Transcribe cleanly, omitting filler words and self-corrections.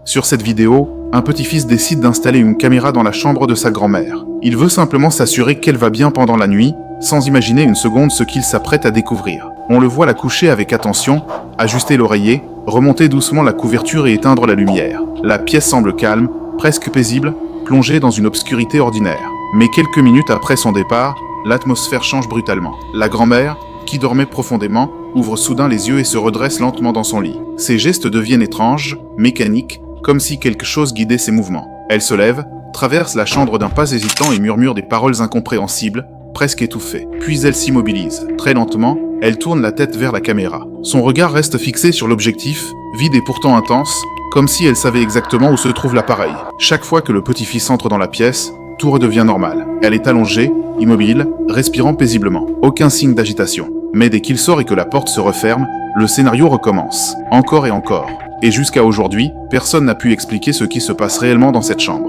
Sur cette vidéo, un petit-fils décide d'installer une caméra dans la chambre de sa grand-mère. Il veut simplement s'assurer qu'elle va bien pendant la nuit, sans imaginer une seconde ce qu'il s'apprête à découvrir. On le voit la coucher avec attention, ajuster l'oreiller, remonter doucement la couverture et éteindre la lumière. La pièce semble calme, presque paisible, plongée dans une obscurité ordinaire. Mais quelques minutes après son départ, l'atmosphère change brutalement. La grand-mère, qui dormait profondément, ouvre soudain les yeux et se redresse lentement dans son lit. Ses gestes deviennent étranges, mécaniques, comme si quelque chose guidait ses mouvements. Elle se lève, traverse la chambre d'un pas hésitant et murmure des paroles incompréhensibles, presque étouffées. Puis elle s'immobilise. Très lentement, elle tourne la tête vers la caméra. Son regard reste fixé sur l'objectif, vide et pourtant intense, comme si elle savait exactement où se trouve l'appareil. Chaque fois que le petit-fils entre dans la pièce, tout redevient normal. Elle est allongée, immobile, respirant paisiblement. Aucun signe d'agitation. Mais dès qu'il sort et que la porte se referme, le scénario recommence. Encore et encore. Et jusqu'à aujourd'hui, personne n'a pu expliquer ce qui se passe réellement dans cette chambre.